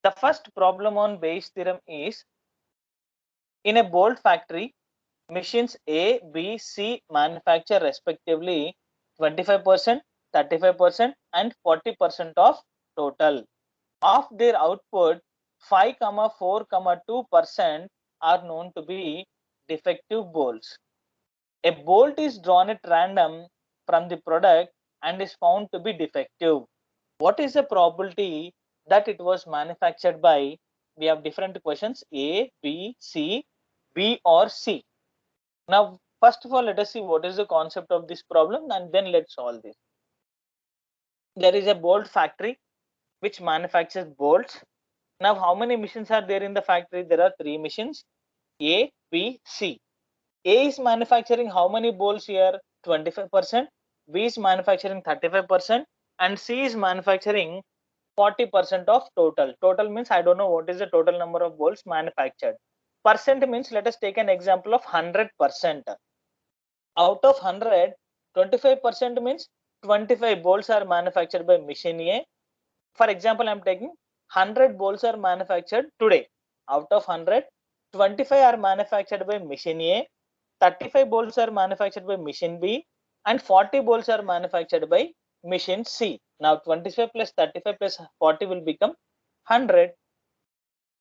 The first problem on Bayes theorem is, in a bolt factory, machines A, B, C manufacture respectively 25%, 35% and 40% of total. Of their output, 5, 4, 2% are known to be defective bolts. A bolt is drawn at random from the product and is found to be defective. What is the probability that it was manufactured by? We have different questions: A, B, C, B or C. Now, first of all, let us see what is the concept of this problem and then let's solve this. There is a bolt factory which manufactures bolts. Now, how many machines are there in the factory? There are 3 machines: A, B, C. A is manufacturing how many bolts here? 25%. B is manufacturing 35% and C is manufacturing 40% of total. Total means I don't know what is the total number of bolts manufactured. Percent means, let us take an example of 100%. Out of 100, 25% means 25 bolts are manufactured by machine A. For example, I am taking 100 bolts are manufactured today. Out of 100, 25 are manufactured by machine A, 35 bolts are manufactured by machine B, and 40 bolts are manufactured by machine C. Now 25 plus 35 plus 40 will become 100.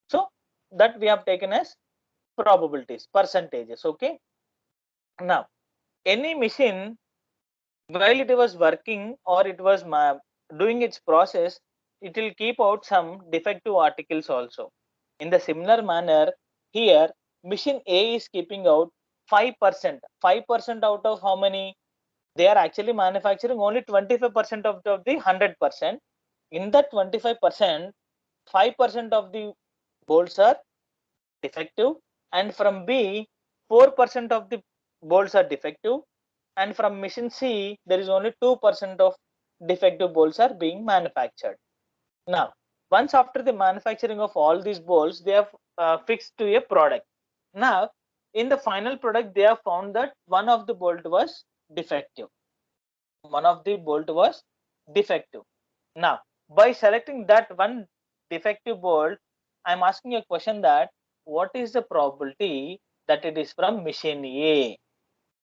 So that we have taken as probabilities, percentages. Okay. Now any machine, while it was working or it was doing its process, it will keep out some defective articles also. In the similar manner, here machine A is keeping out 5%. 5% out of how many? They are actually manufacturing only 25% of the 100%. In that 25%, 5% of the bolts are defective, and from B, 4% of the bolts are defective, and from machine C, there is only 2% of defective bolts are being manufactured. Now, once after the manufacturing of all these bolts, they have fixed to a product. Now, in the final product, they have found that one of the bolt was defective. One of the bolt was defective. Now, by selecting that one defective bolt, I am asking a question that what is the probability that it is from machine A,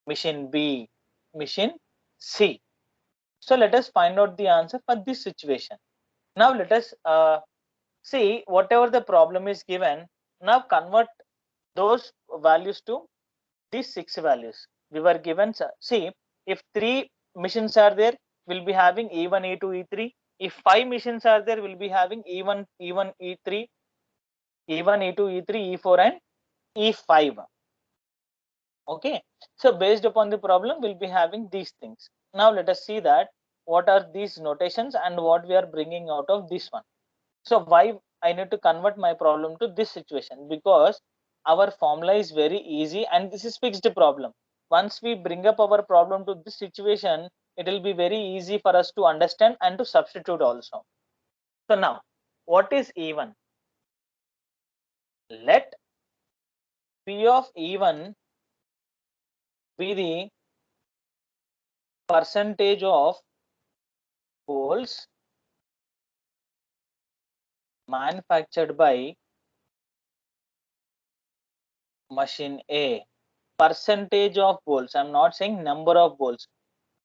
machine B, machine C? So let us find out the answer for this situation. Now let us see whatever the problem is given. Now convert those values to these 6 values. We were given, see, if 3 machines are there, we'll be having E1, E2, E3. If 5 machines are there, we'll be having E1, E1, E3, E1, E2, E3, E4 and E5. Okay, so based upon the problem, we'll be having these things. Now let us see that what are these notations and what we are bringing out of this one. So why I need to convert my problem to this situation? Because our formula is very easy and this is fixed problem. Once we bring up our problem to this situation, it will be very easy for us to understand and to substitute also. So now, what is E1? Let P of E1 be the percentage of bolts manufactured by machine A. Percentage of bolts. I'm not saying number of bolts.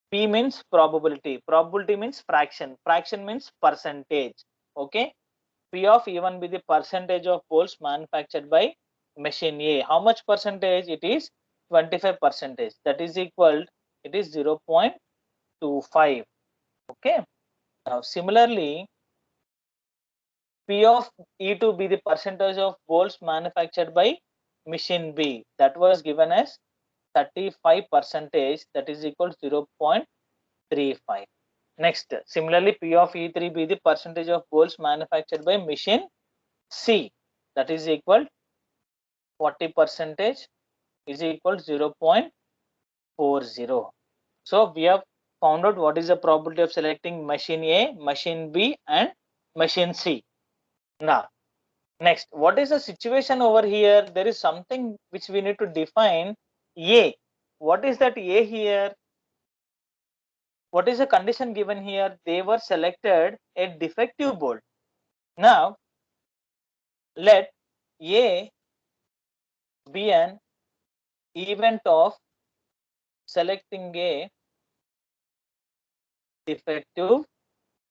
P means probability. Probability means fraction. Fraction means percentage. Okay. P of E1 be the percentage of bolts manufactured by machine A. How much percentage? It is 25%. That is equal, it is 0.25. Okay. Now similarly, P of E2 be the percentage of bolts manufactured by machine B. That was given as 35%. That is equal to 0.35. Next, similarly, P of E3 be the percentage of bolts manufactured by machine C. That is equal 40% is equal to 0.40. So we have found out what is the probability of selecting machine A, machine B and machine C. Now, next, what is the situation over here? There is something which we need to define. A. What is that A here? What is the condition given here? They were selected a defective bolt. Now, let A be an event of selecting a defective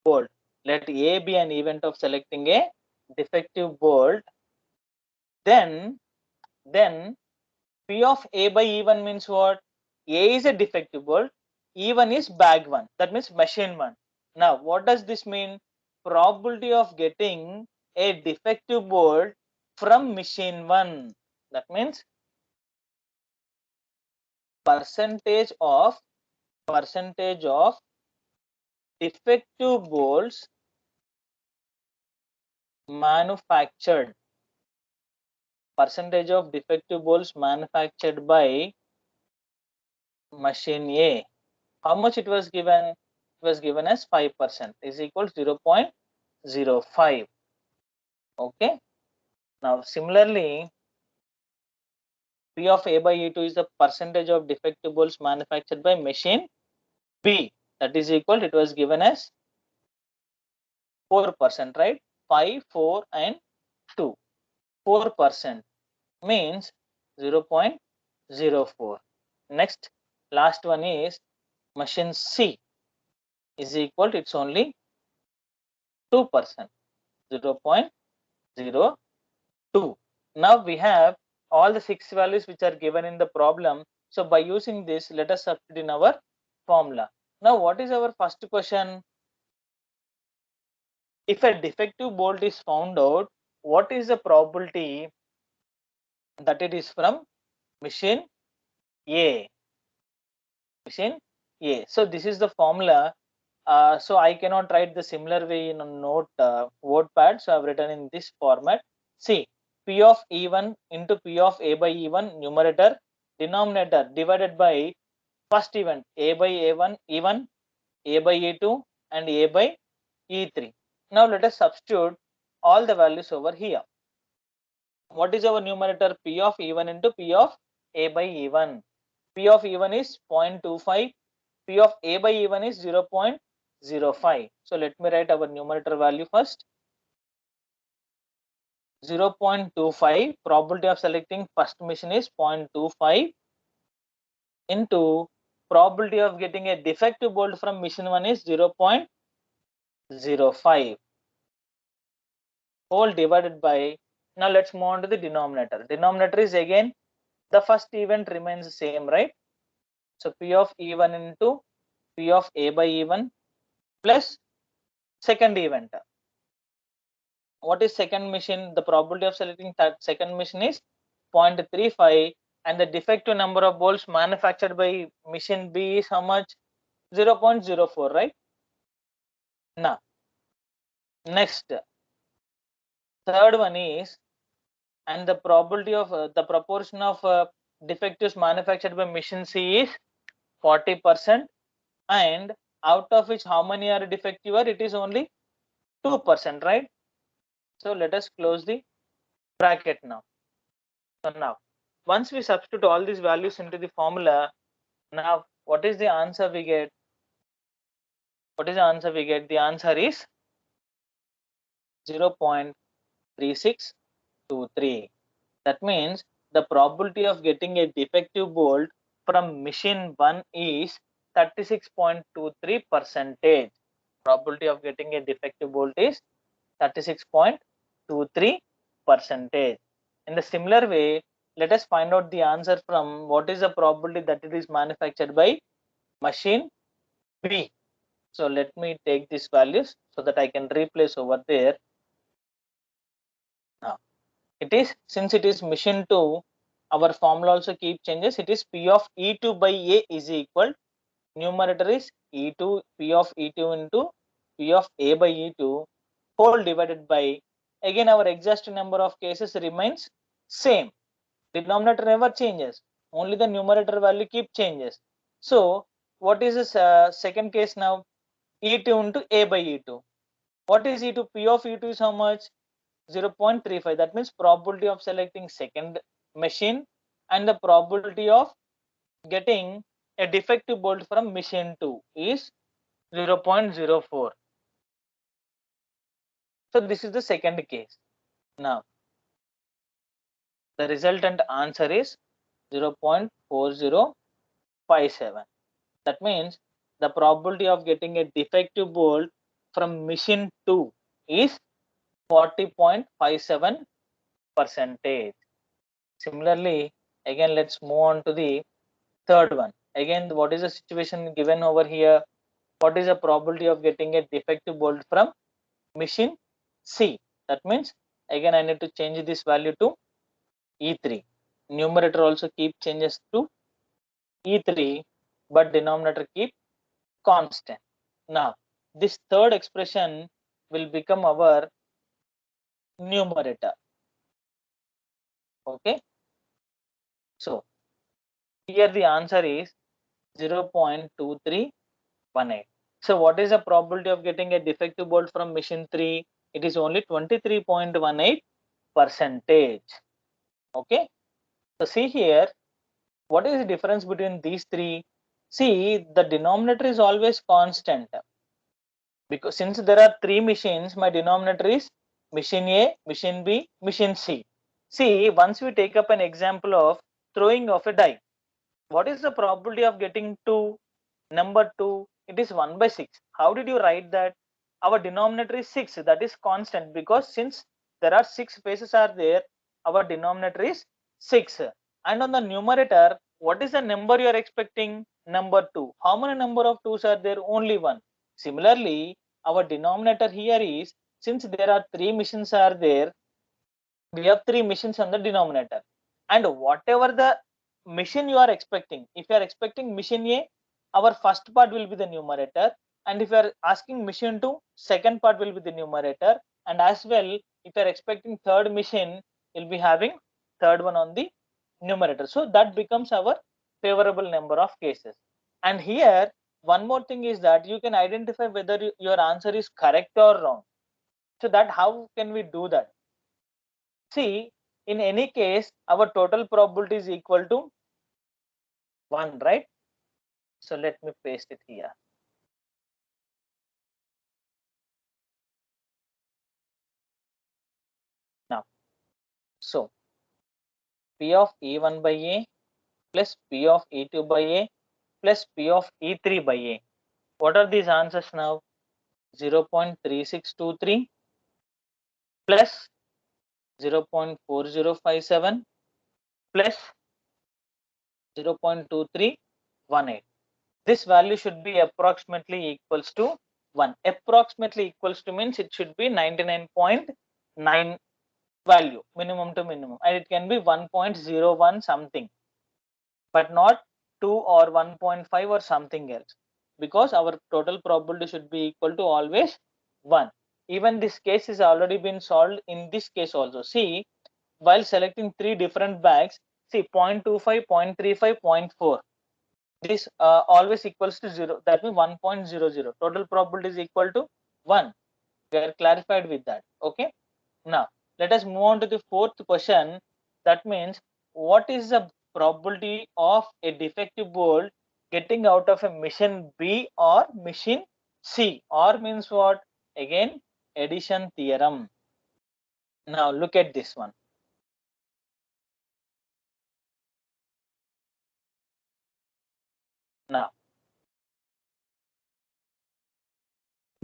bolt. Let A be an event of selecting a defective bolt. Then P of A by E1 means what? A is a defective bolt, E1 is bag 1. That means machine 1. Now, what does this mean? Probability of getting a defective bolt from machine 1. That means percentage of defective bolts manufactured. Percentage of defective bolts manufactured by machine A. How much it was given? It was given as 5% is equal to 0.05. Okay. Now similarly, P of A by E2 is the percentage of defective bolts manufactured by machine B. That is equal, it was given as 4%, right? 5, 4 and 2. 4% means 0.04. Next, last one is machine C is equal to, it's only 2%, 0.02. Now we have all the 6 values which are given in the problem. So by using this, let us substitute in our formula. Now what is our first question? If a defective bolt is found out, what is the probability that it is from machine A? Machine A. So this is the formula. So I cannot write the similar way in a note WordPad. So I've written in this format. See, P of E1 into P of A by E1 numerator, denominator divided by first event A by A1, E1, A by E2 and A by E3. Now let us substitute all the values over here. What is our numerator? P of E1 into P of A by E1. P of E1 is 0.25. P of A by E1 is 0.05. So let me write our numerator value first. 0.25. Probability of selecting first machine is 0.25 into probability of getting a defective bolt from machine 1 is 0.05 whole divided by, now let's move on to the denominator. Denominator is again the first event remains the same, right? So P of E1 into P of A by E1 plus second event. What is second machine? The probability of selecting that second machine is 0.35 and the defective number of bolts manufactured by machine B is how much? 0.04, right? Now, next, third one is, and the probability of the proportion of defectives manufactured by machine C is 40%, and out of which how many are defective? It is only 2%, right? So let us close the bracket now. So now, once we substitute all these values into the formula, now what is the answer we get? What is the answer we get? The answer is 0.3623. That means the probability of getting a defective bolt from machine 1 is 36.23%. Probability of getting a defective bolt is 36.23%. In the similar way, let us find out the answer from what is the probability that it is manufactured by machine B. So let me take these values so that I can replace over there. Now it is, since it is machine 2, our formula also keep changes. It is P of E2 by A is equal, numerator is E2, P of E2 into P of A by E2 whole divided by, again our exact number of cases remains same. Denominator never changes, only the numerator value keep changes. So what is this second case now? E2 into A by E2. What is E2? P of E2 is how much? 0.35. That means probability of selecting second machine and the probability of getting a defective bolt from machine 2 is 0.04. So this is the second case. Now The resultant answer is 0.4057. That means the probability of getting a defective bolt from machine 2 is 40.57%. Similarly, again let's move on to the third one. Again, what is the situation given over here? What is the probability of getting a defective bolt from machine C? That means again I need to change this value to E3. Numerator also keep changes to E3, but denominator keep constant. Now, this third expression will become our numerator. Okay. So, here the answer is 0.2318. So, what is the probability of getting a defective bolt from machine 3? It is only 23.18%. Okay. So, see here, what is the difference between these three? See, the denominator is always constant. Because since there are three machines, my denominator is machine A, machine B, machine C. See, once we take up an example of throwing of a die, what is the probability of getting 2? Number 2, it is 1 by 6. How did you write that? Our denominator is 6, that is constant, because since there are 6 faces are there, our denominator is 6. And on the numerator, what is the number you are expecting? Number 2. How many number of 2's are there? Only 1. Similarly, our denominator here is, since there are 3 machines are there, we have 3 machines on the denominator. And whatever the machine you are expecting, if you are expecting machine A, our first part will be the numerator, and if you are asking machine 2, second part will be the numerator, and as well if you are expecting third machine, you'll be having third one on the numerator. So that becomes our favorable number of cases. And here one more thing is that you can identify whether your answer is correct or wrong. So that how can we do that? See, in any case, our total probability is equal to 1, right? So let me paste it here. Now, so P of E1 by A plus P of E2 by A plus P of E3 by A. What are these answers now? 0.3623 plus 0.4057 plus 0.2318. This value should be approximately equals to 1. Approximately equals to means it should be 99.9 value, minimum to minimum, and it can be 1.01 something, but not 2 or 1.5 or something else, because our total probability should be equal to always 1. Even this case is already been solved in this case also. See, while selecting 3 different bags, see 0.25, 0.35, 0.4, this always equals to 0. That means 1.00. Total probability is equal to 1. We are clarified with that. Okay. Now, let us move on to the fourth question. That means, what is the probability of a defective bolt getting out of a machine B or machine C? Or means what? Again, addition theorem. Now, look at this one. Now,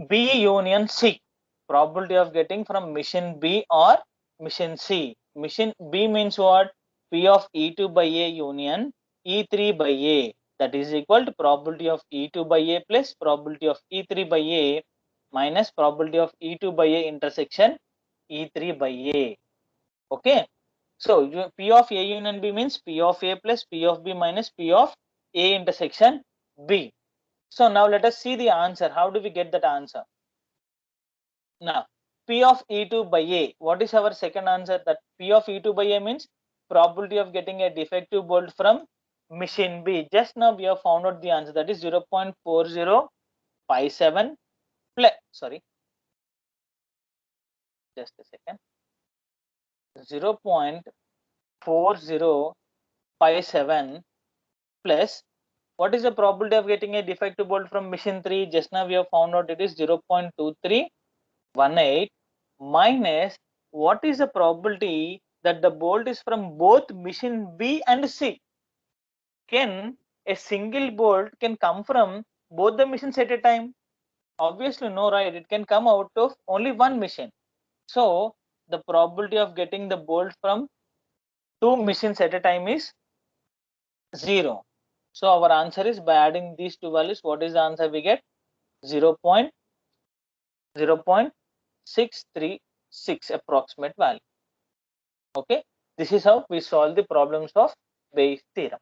B union C, probability of getting from machine B or machine C. Machine B means what? P of E2 by A union E3 by A. That is equal to probability of E2 by A plus probability of E3 by A minus probability of E2 by A intersection E3 by A. Okay. So P of A union B means P of A plus P of B minus P of A intersection B. So now let us see the answer. How do we get that answer? Now, P of E2 by A. What is our second answer? That P of E2 by A means probability of getting a defective bolt from machine B. Just now we have found out the answer. That is 0.4057 plus, sorry, just a second. 0.4057 plus, what is the probability of getting a defective bolt from machine 3? Just now we have found out it is 0.2318 minus, what is the probability that the bolt is from both machine B and C. Can a single bolt can come from both the machines at a time? Obviously no, right? It can come out of only one machine. So the probability of getting the bolt from two machines at a time is 0. So our answer is, by adding these two values, what is the answer we get? 0.636 approximate value. Okay, this is how we solve the problems of Bayes theorem.